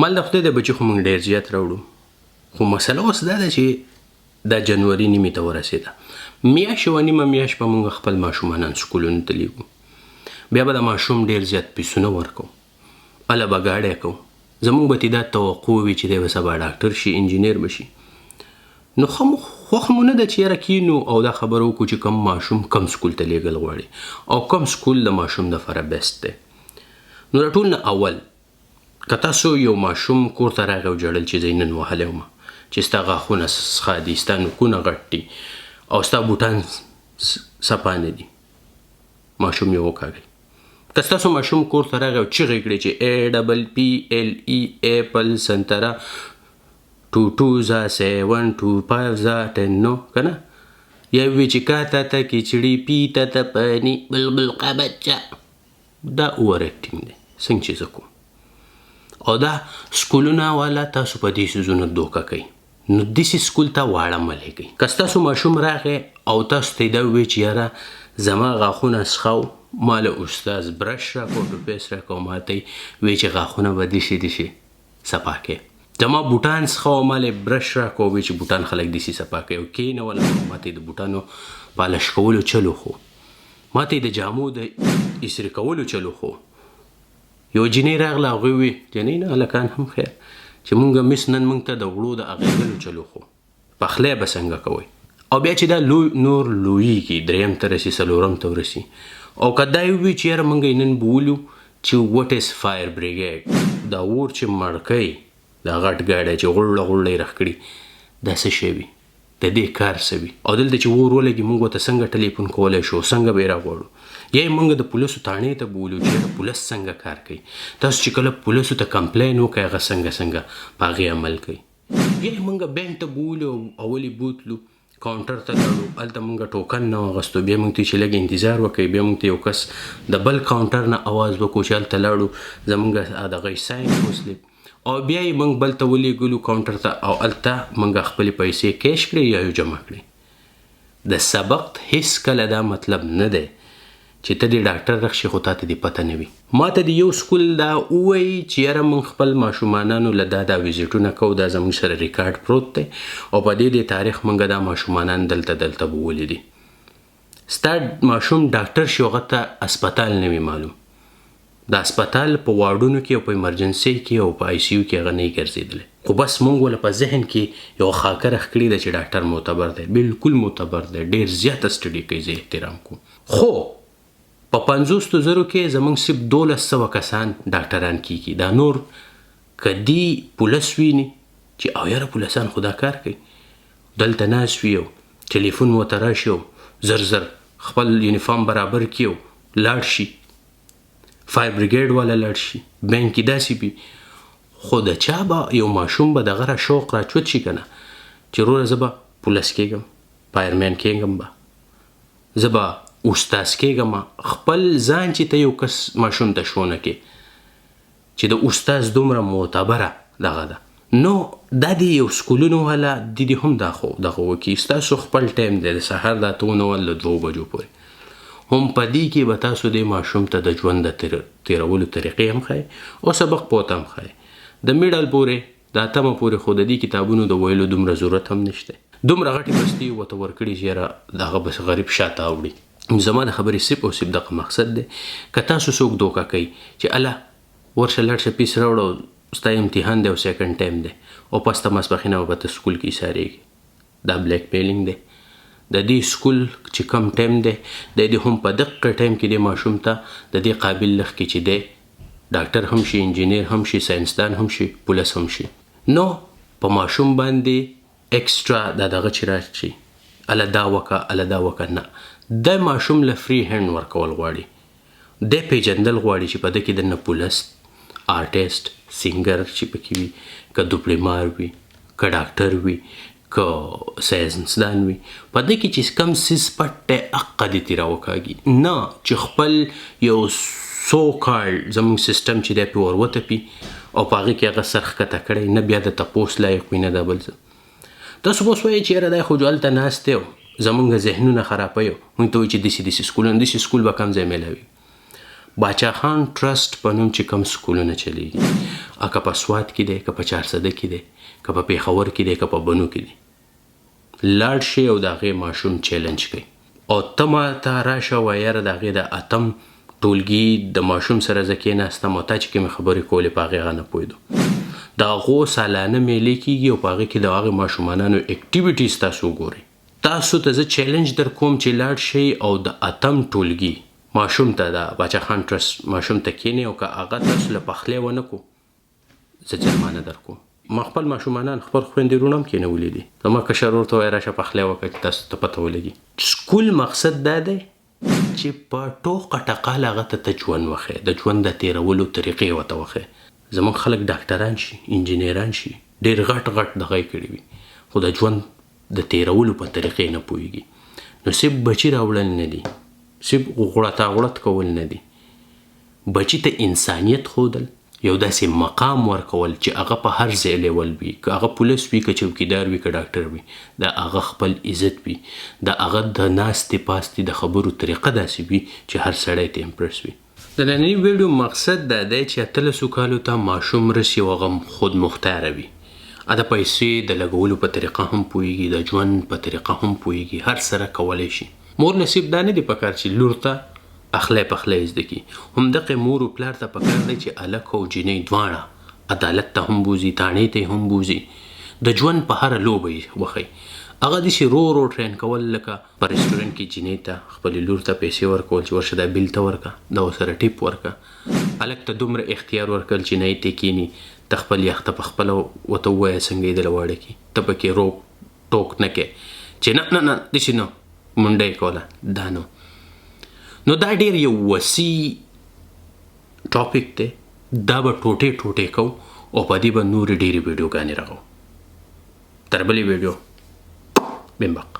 مال د خدای د بچي خو موږ ډېر زیات راوړو خو مسله اوس دا ده چې دا جنوري نیمې ته ورسېده میاشت یوه نیمه میاشت به موږ خپل ماشومانان سکولونو ته لیږو بیا به د ماشوم ډېر زیات پیسونه ورکوو هله به ګاډی کوو زموږ به دا توقع وي چې دی به سبا ډاکټر شي انجینیر به شي نو خوښ مو نه ده چې یاره کینو او دا خبره وکړو چې کوم ماشوم کم سکول ته لیږل غواړي او کوم سکول د ماشوم دپاره بیسټ دی نو د ټول نه اول که تاسو یو ماشوم کور ته راغی او جړل چې زه یې نن وهلی وم چې ستا غاښونه ښه دي ستا نوکونه غټ دي او ستا بوټان صفا نه دي ماشوم یې وکاږئ که ستاسو ماشوم کور ته راغی او چیغې کړې چې APPLE ایپل سنتره 2 زا 7 2 5 زا 10 نو که نه یا وی چې کا تا ته کچړي پی تا ته پانی بلبل قبچه دا اوور اکټینګ دی څنګه چې زه کوم او دا سکولونه والا تاسو په دې څیزونو دوکه کوي نو داسې سکول ته واړه مه لیږئ که ستاسو ماشوم راغی او تاسو ته یې دا ووایي چې یاره زما غاښونه څښو ما له استاذ برش راکړو ټوپیس راکړو ما ته یې وایي چې غاښونه به داسې صفا کړې زما بوټان څښو ما له برش راکړو وایي چې بوټان خلک داسې صفا کوي او کېنوله ما ته یې د بوټانو پالش کولو چلو خو ما ته یې د جامو د ایسري کولو چلو خو یو جینۍ راغله هغوی وی جینۍ نه هلکان هم خیر چې مونږ مس نن مونږ ته د وړو د اغېږلو چلو خو پخلی به څنګه کوئ او بیا چې دا نور لویږي دریم ته رسي څلورم ته ورسي او که دا وي چې یاره مونږ یې نن بولو چې وټ از فایر بریګیډ دا اور چې مړ کوي دا غټ ګاډی چې غوړله غوړله یې رخ کړي دا څه شی وي د دې کار څه وي او دلته چې اور ولګي مونږ ورته څنګه ټلیفون کولی شو څنګه به یې راغواړو یا یې مونږ د پولیسو تاڼې ته بولو چې پولیس څنګه کار کوي تاسو چې کله پولیسو ته کمپلین وکړئ هغه څنګه په هغې عمل کوي یا یې مونږ بینک ته بولو اول یې بوتلو کاونټر ته لاړو هلته مونږ ټوکن نه واغستو بیا مونږ ته چې لږ انتظار وکړئ بیا مونږ ته یو کس د بل کاونټر نه اواز وکړو چې هلته لاړو زمونږ د هغې ساین وسلې او بیا یې مونږ بل ته ولیږلو کاونټر ته او هلته مونږ خپلې پیسې کیش کړې یا یو جمع کړې د سبق هیڅ کله دا مطلب نه دی چې ته دې ډاکټر رخشي خو تا ته دې پته نه وي ما ته د یو سکول دا ووایي چې یاره مونږ خپل ماشومانانو له دا ویزیټونه کوو دا زموږ سره ریکارډ پروت دی او په دې تاریخ مونږ دا ماشومانان دلته به ولیدي ستا ماشوم ډاکټر شي هغه ته اسپتال نه وي معلوم د اسپتال په واردونو کې او په ایمرجنسۍ کې او په ICU کې هغه نه ګرځېدلی خو بس مونږ وله په ذهن کې یو خاکه رخ کړې ده چې ډاکټر معتبر دی بلکل معتبر دی ډېر زیاته سټډي کوي زه احترام کوم خو په 50,000 کې زموږ صرف 1200 کسان ډاکټران کیږي دا نور کدی پولیس ویني چې او یاره پولیسان خدا کار کوي دلته ناست وي او ټلیفون ورته راشي او زر خپل یونیفارم برابر کړي او لاړ شي فایر بریګیډ والا لاړ شي بینک کې داسې وي خو د چا به یو ماشوم به دغه را شوق راچوت شي که نه چې وروره زه به پولیس کېږم فایرمین کېږم به زه به استاذ کېږم خپل ځان چې ته یو کس ماشوم ته ښوونه کې چې د استاذ دومره معتبره دغه ده نو دا د یو سکولونو والا دې هم دغه وکړي ستاسو خپل ټایم دی د سهار د 8 له 2 بجو پورې هم په دې کې به تاسو د ماشوم ته د ژوند د تېرولو طریقې هم ښایي او سبق پوته هم ښایي د میډل پورې د 8 پورې خو د دې کتابونو د ویلو دومره ضرورت هم نشته دومره غټې بستې ورته ورکړي چې یاره دغه بس غریب شاته اوړي زما د خبرې صرف او صرف دغه مقصد دی که تاسو څوک دوکه کوي چې الله ورشه لاړ شه پیس راوړه ستا امتحان دی او سیکنډ ټایم دی او پس ته ماسپښینه به ته سکول کې ایسارېږي دا بلیک میلینګ دی د دې سکول چې کم ټایم دی د دې هم په دقه ټایم کې د ماشوم ته د دې قابل لخ کې چې دی ډاکټر هم شي انجینیر هم شي ساینسدان هم شي پولیس هم شي نو په ماشوم باندې ایکسټرا دغه چې راشي اله دا وکه نه د ماشوم له فری هینډ ورکول غواړي د پیژندل غواړي چې په ده کې دننه پولیس آرټیسټ سینګر چې پکې وي که دوپړیمار وي که ډاکټر وي که ساینسدان وي په دې کې چې کم څیز پټ دی هغه دې ترې راوکاږي نه چې خپل یو سو کارډ زموږ سیسټم چې دی پرې وروتپي او په هغې کې هغه سر ښکته کړی نه بیا د تپوس لایق وي نه دا بل څه تاسو به اوس وایئ چې یاره دی خو هلته ناست دی زمونږ ذهنونه خرابوي موږ ته وایي چې داسې سکولونه داسې سکول به کم ځای میلاوي باچا خان ټرست په نوم چې کوم سکولونه چلیږي که په سوات کې دی که په چارسده کې دی که په پېښور کې دی که په بنو کې دی لاړ شي او د هغې ماشوم چیلنج کوي او ته ما ته راشه وایه یاره د هغې د اتم ټولګي د ماشوم سره زه کېناستم او تا چې کومې خبرې کولې په هغې هغه نه پوهېدو د هغو سالانه میلې کېږي او په هغې کې د هغې ماشومانانو اکټیویټیز تاسو وګورئ تاسو ته زه چیلنج در کوم چې لاړ شئ او د اتم ټولګي ماشوم ته د باچا خان ټرست ماشوم ته کېنئ او که هغه تاسو له پخلی ونه کړو زه جرمانه در کوم ما خپل ماشومانان خپل خویندې وروڼه هم کېنولي دي زما کشر ورور ته وایي راشه پخلی وکړه چې تاسو ته پته ولګي سکول مقصد دا دی چې په ټوقه ټقال هغه ته ژوند وښیې د ژوند د تېرولو طریقې ورته وښیې زموږ خلک ډاکټران شي انجینران شي ډېر غټ دغه یې کړي وي خو د ژوند د تېرولو په طریقې نه پوهېږي نو صرف بچي راوړل نه دي صرف غوړت کول نه دي بچي ته انسانیت ښودل یو داسې مقام ورکول چې هغه په هر ځای لیول وي که هغه پولیس وي که چوکیدار وي که ډاکټر وي د هغه خپل عزت وي د هغه د ناستې پاستې د خبرو طریقه داسې وي چې هر سړی ته امپرس وي د ننني ویډیو مقصد دا دی چې 18 کالو ته ماشوم رسي او هغه خود مختاره وي د پیسې د لګولو په طریقه هم پوهېږي د ژوند په طریقه هم پوهېږي هر سره کولی شي مور نصیب دا نه دی پکار چې لور ته اخلی پخلی زده کړي همدغې مور و پلار ته پکار دی چې هلک او جینۍ دواړه عدالت ته هم بوځي تاڼې ته هم بوځي د ژوند په هره لوبه یې وښیي هغه داسې رو ټرین کول لکه په رسټورنټ کې جینۍ ته خپلې لور ته پیسې ورکول چې ورشه دا بیل ته ورکړه دا ورسره ټیپ ورکړه هلک ته دومره اختیار ورکړل چې نه یې ته کښېني ته خپل یخته په خپله ورته ووایه څنګه یې دله واړه کړي ته پکې ټوک نه کوې چې نه داسې نه منډه یې کوله دا نو دا ډېر یو وسیع ټاپک دی دا به ټوټې کوو او په دې به نورې ډېرې ویډیوګانې راغو تر بلې ویډیو Bembaq